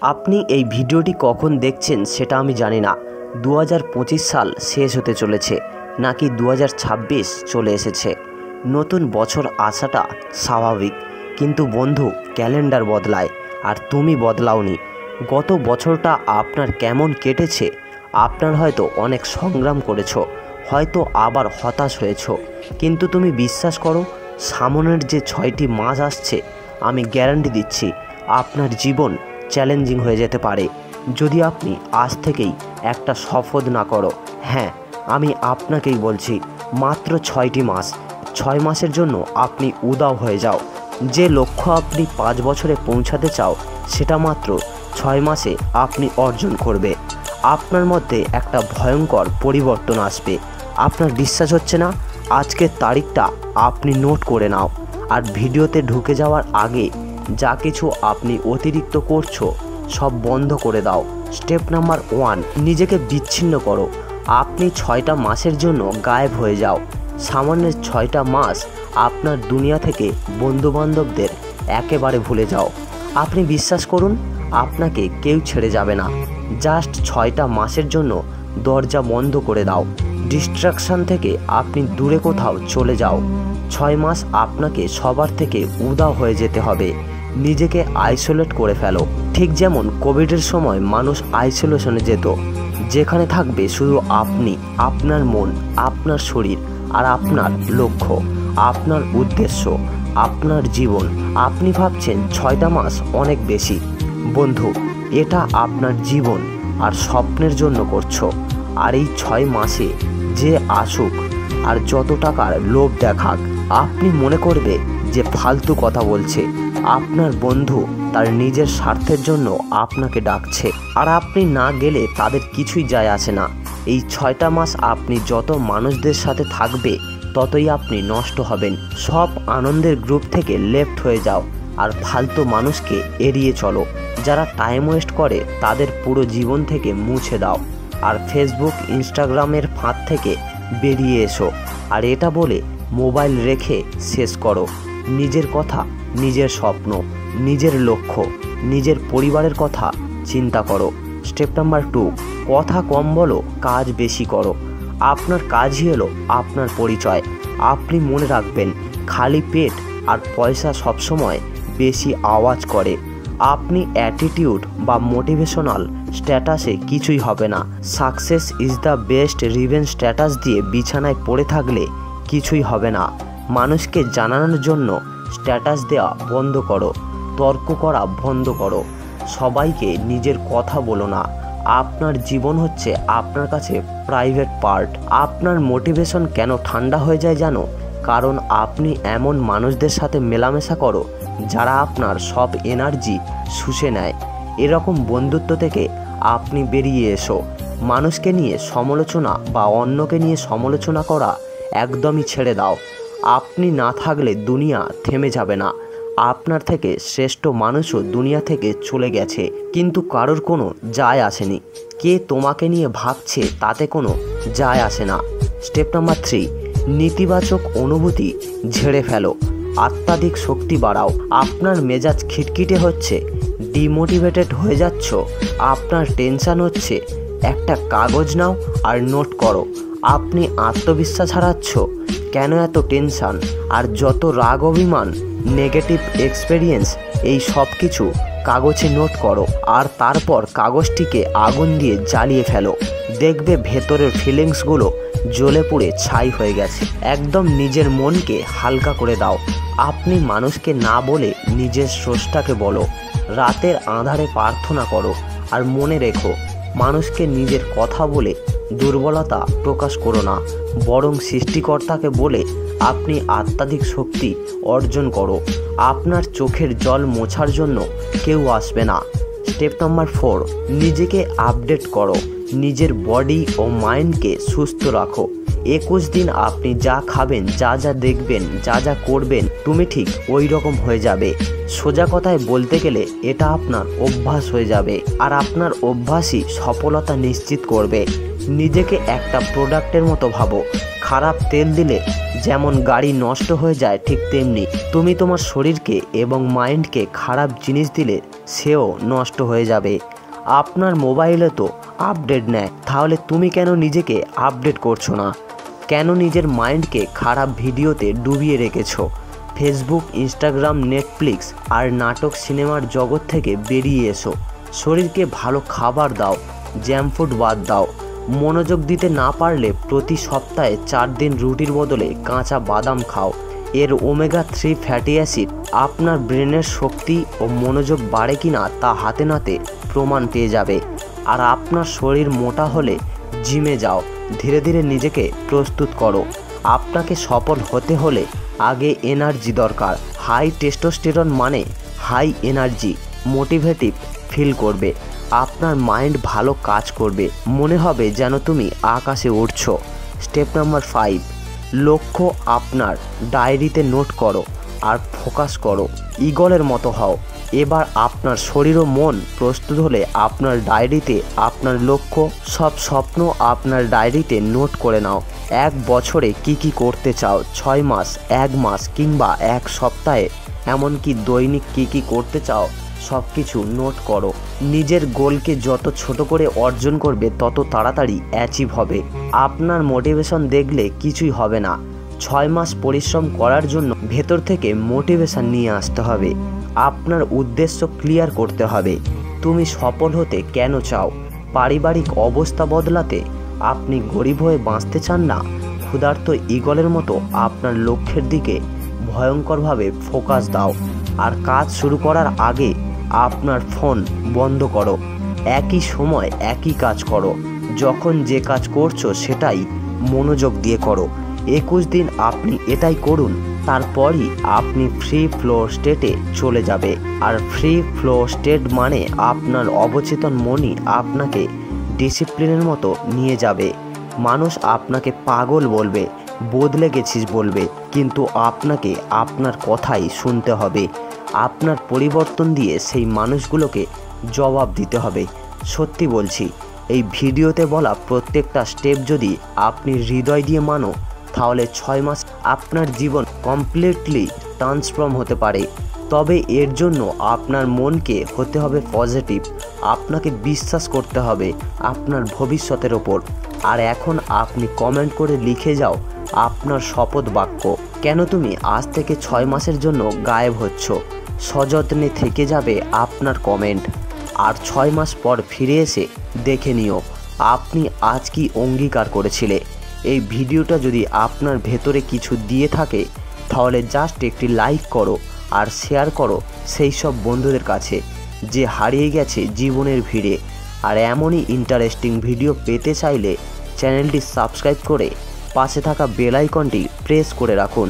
আপনি এই ভিডিওটি কখন দেখছেন সেটা আমি জানি না। 2025 সাল শেষ হতে চলেছে নাকি 2026 চলে এসেছে। নতুন বছর আসাটা স্বাভাবিক, কিন্তু বন্ধু ক্যালেন্ডার বদলায় আর তুমি বদলাওনি। গত বছরটা আপনার কেমন কেটেছে? আপনার হয়তো অনেক সংগ্রাম করেছো, হয়তো আবার হতাশ হয়েছো, কিন্তু তুমি বিশ্বাস করো, সামনের যে 6টি মাস আসছে আমি গ্যারান্টি দিচ্ছি আপনার জীবন চ্যালেঞ্জিং হয়ে যেতে পারে যদি আপনি আজ থেকেই একটা শপথ না করো। হ্যাঁ, আমি আপনাকেই বলছি, মাত্র 6টি মাস। 6 মাসের জন্য আপনি উদাও হয়ে যাও। যে লক্ষ্য আপনি 5 বছরে পৌঁছাতে চাও সেটা মাত্র 6 মাসে আপনি অর্জন করবে। আপনার মধ্যে একটা ভয়ঙ্কর পরিবর্তন আসবে। আপনার বিশ্বাস হচ্ছে না? আজকের তারিখটা আপনি নোট করে নাও, আর ভিডিওতে ঢুকে যাওয়ার আগে যা কিছু আপনি অতিরিক্ত করছো সব বন্ধ করে দাও। স্টেপ নাম্বার 1, নিজেকে বিচ্ছিন্ন করো। আপনি 6টা মাসের জন্য গায়েব হয়ে যাও। সামান্যের 6টা মাস আপনার দুনিয়া থেকে বন্ধুবান্ধবদের একেবারে ভুলে যাও। আপনি বিশ্বাস করুন, আপনাকে কেউ ছেড়ে যাবে না। জাস্ট 6টা মাসের জন্য দরজা বন্ধ করে দাও। ডিস্ট্রাকশন থেকে আপনি দূরে কোথাও চলে যাও। 6 মাস আপনাকে সবার থেকে উদাও হয়ে যেতে হবে। নিজেকে আইসোলেট করে ফেলো। ঠিক যেমন কোভিডের সময় মানুষ আইসোলেশনে যেত, যেখানে থাকবে শুধু আপনি, আপনার মন, আপনার শরীর আর আপনার লক্ষ্য, আপনার উদ্দেশ্য, আপনার জীবন। আপনি ভাবছেন 6টা মাস অনেক বেশি। বন্ধু, এটা আপনার জীবন আর স্বপ্নের জন্য করছো। আর এই 6 মাসে যে আসুক আর যত টাকার লোভ দেখাক, আপনি মনে করবে যে ফালতু কথা বলছে। আপনার বন্ধু তার নিজের স্বার্থের জন্য আপনাকে ডাকছে, আর আপনি না গেলে তাদের কিছুই যায় আসে না। এই 6টা মাস আপনি যত মানুষদের সাথে থাকবে ততই আপনি নষ্ট হবেন। সব আনন্দের গ্রুপ থেকে লেফট হয়ে যাও আর ফালতু মানুষকে এড়িয়ে চলো। যারা টাইম ওয়েস্ট করে তাদের পুরো জীবন থেকে মুছে দাও, আর ফেসবুক, ইনস্টাগ্রামের ফাঁদ থেকে বেরিয়ে এসো। আর এটা বলে মোবাইল রেখে শেষ করো। নিজের কথা, নিজের স্বপ্ন, নিজের লক্ষ্য, নিজের পরিবারের কথা চিন্তা করো। স্টেপ নাম্বার 2, কথা কম বলো, কাজ বেশি করো। আপনার কাজই হলো আপনার পরিচয়। আপনি মনে রাখবেন, খালি পেট আর পয়সা সবসময় বেশি আওয়াজ করে। আপনি অ্যাটিটিউড বা মোটিভেশনাল স্ট্যাটাসে কিছুই হবে না। Success is the best revenge status দিয়ে বিছানায় পড়ে থাকলে কিছুই হবে না। মানুষকে জানানোর জন্য স্ট্যাটাস দেওয়া বন্ধ করো। তর্ক করা বন্ধ করো। সবাইকে নিজের কথা বলো না। আপনার জীবন হচ্ছে আপনার কাছে প্রাইভেট পার্ট। আপনার মোটিভেশন কেন ঠান্ডা হয়ে যায় জানো? কারণ আপনি এমন মানুষদের সাথে মেলামেশা করো যারা আপনার সব এনার্জি শুষে নেয়। এরকম বন্ধুত্ব থেকে আপনি বেরিয়ে এসো। মানুষকে নিয়ে সমালোচনা বা অন্যকে নিয়ে সমালোচনা করা একদমই ছেড়ে দাও। আপনি না থাকলে দুনিয়া থেমে যাবে না। আপনার থেকে শ্রেষ্ঠ মানুষও দুনিয়া থেকে চলে গেছে, কিন্তু কারোর কোনো যায় আসেনি। কে তোমাকে নিয়ে ভাবছে তাতে কোনো যায় আসে না। স্টেপ নাম্বার 3, নেতিবাচক অনুভূতি ঝেড়ে ফেলো। অত্যাধিক শক্তি বাড়াও। আপনার মেজাজ খিটখিটে হচ্ছে, ডিমোটিভেটেড হয়ে যাচ্ছ, আপনার টেনশন হচ্ছে, একটা কাগজ নাও আর নোট করো। আপনি আত্মবিশ্বাস হারাচ্ছ, কেন এত টেনশন আর যত রাগ, অভিমান, নেগেটিভ এক্সপেরিয়েন্স, এই সব কিছু কাগজে নোট করো। আর তারপর কাগজটিকে আগুন দিয়ে জ্বালিয়ে ফেলো। দেখবে ভেতরের ফিলিংসগুলো জ্বলে পুড়ে ছাই হয়ে গেছে। একদম নিজের মনকে হালকা করে দাও। আপনি মানুষকে না বলে নিজের স্রষ্টাকে বলো। রাতের আঁধারে প্রার্থনা করো। আর মনে রেখো, মানুষকে নিজের কথা বলে দুর্বলতা প্রকাশ করো না, বরং সৃষ্টিকর্তাকে বলে আপনি অত্যাধিক শক্তি অর্জন করো। আপনার চোখের জল মোছার জন্য কেউ আসবে না। স্টেপ নাম্বার 4, নিজেকে আপডেট করো। নিজের বডি ও মাইন্ডকে সুস্থ রাখো। 21 দিন আপনি যা খাবেন, যা যা দেখবেন, যা যা করবেন, তুমি ঠিক ওই রকম হয়ে যাবে। সোজা কথায় বলতে গেলে এটা আপনার অভ্যাস হয়ে যাবে, আর আপনার অভ্যাসই সফলতা নিশ্চিত করবে। নিজেকে একটা প্রোডাক্টের মতো ভাবো। খারাপ তেল দিলে যেমন গাড়ি নষ্ট হয়ে যায়, ঠিক তেমনি তুমি তোমার শরীরকে এবং মাইন্ডকে খারাপ জিনিস দিলে সেও নষ্ট হয়ে যাবে। আপনার মোবাইলে তো আপডেট নেয়, তাহলে তুমি কেন নিজেকে আপডেট করছো না? কেন নিজের মাইন্ডকে খারাপ ভিডিওতে ডুবিয়ে রেখেছো? ফেসবুক, ইনস্টাগ্রাম, নেটফ্লিক্স আর নাটক সিনেমার জগৎ থেকে বেরিয়ে এসো। শরীরকে ভালো খাবার দাও, জ্যাঙ্ক ফুড বাদ দাও। মনোযোগ দিতে না পারলে প্রতি সপ্তাহে 4 দিন রুটির বদলে কাঁচা বাদাম খাও। এর ওমেগা 3 ফ্যাটি অ্যাসিড আপনার ব্রেনের শক্তি ও মনোযোগ বাড়ে কিনা তা হাতে নাতে প্রমাণ পেয়ে যাবে। আর আপনার শরীর মোটা হলে জিমে যাও, ধীরে ধীরে নিজেকে প্রস্তুত করো। আপনাকে সফল হতে হলে আগে এনার্জি দরকার। হাই টেস্টোস্টেরন মানে হাই এনার্জি, মোটিভেটিভ ফিল করবে। আপনার মাইন্ড ভালো কাজ করবে, মনে হবে যেন তুমি আকাশে উড়ছো। স্টেপ নাম্বার 5, লক্ষ্য আপনার ডায়েরিতে নোট করো আর ফোকাস করো। ঈগলের মতো হও। এবার আপনার শরীর ও মন প্রস্তুত হলে আপনার ডায়েরিতে আপনার লক্ষ্য, সব স্বপ্ন আপনার ডায়েরিতে নোট করে নাও। 1 বছরে কি করতে চাও, 6 মাস, 1 মাস কিংবা 1 সপ্তাহে, এমনকি দৈনিক কি করতে চাও সব কিছু নোট করো। নিজের গোলকে যত ছোট করে অর্জন করবে তত তাড়াতাড়ি অ্যাচিভ হবে। আপনার মোটিভেশন দেখলে কিছুই হবে না। 6 মাস পরিশ্রম করার জন্য ভেতর থেকে মোটিভেশন নিয়ে আসতে হবে। আপনার উদ্দেশ্য ক্লিয়ার করতে হবে। তুমি সফল হতে কেন চাও? পারিবারিক অবস্থা বদলাতে? আপনি গরিব হয়ে বাঁচতে চান না? ক্ষুধার্ত ঈগলের মতো আপনার লক্ষ্যের দিকে ভয়ঙ্করভাবে ফোকাস দাও। আর কাজ শুরু করার আগে আপনার ফোন বন্ধ করো। একই সময় একই কাজ করো। যখন যে কাজ করছো সেটাই মনোযোগ দিয়ে করো। 21 দিন আপনি এটাই করুন, তারপরই আপনি ফ্রি ফ্লো স্টেটে চলে যাবে। আর ফ্রি ফ্লো স্টেট মানে আপনার অবচেতন মনই আপনাকে ডিসিপ্লিনের মতো নিয়ে যাবে। মানুষ আপনাকে পাগল বলবে, বদলে গেছিস বলবে, কিন্তু আপনাকে আপনার কথাই শুনতে হবে। আপনার পরিবর্তন দিয়ে সেই মানুষগুলোকে জবাব দিতে হবে। সত্যি বলছি, এই ভিডিওতে বলা প্রত্যেকটা স্টেপ যদি আপনি হৃদয় দিয়ে মানো, তাহলে 6 মাস আপনার জীবন কমপ্লিটলি ট্রান্সফর্ম হতে পারে। তবে এর জন্য আপনার মনকে হতে হবে পজিটিভ। আপনাকে বিশ্বাস করতে হবে আপনার ভবিষ্যতের ওপর। আর এখন আপনি কমেন্ট করে লিখে যাও আপনার শপথ বাক্য। কেন তুমি আজ থেকে 6 মাসের জন্য গায়েব হচ্ছ? সযত্নে থেকে যাবে আপনার কমেন্ট। আর 6 মাস পর ফিরে এসে দেখে নিও আপনি আজ কি অঙ্গীকার করেছিলে। এই ভিডিওটা যদি আপনার ভেতরে কিছু দিয়ে থাকে, তাহলে জাস্ট একটি লাইক করো আর শেয়ার করো সেই সব বন্ধুদের কাছে যে হারিয়ে গেছে জীবনের ভিড়ে। আর এমনই ইন্টারেস্টিং ভিডিও পেতে চাইলে চ্যানেলটি সাবস্ক্রাইব করে পাশে থাকা বেল আইকনটি প্রেস করে রাখুন।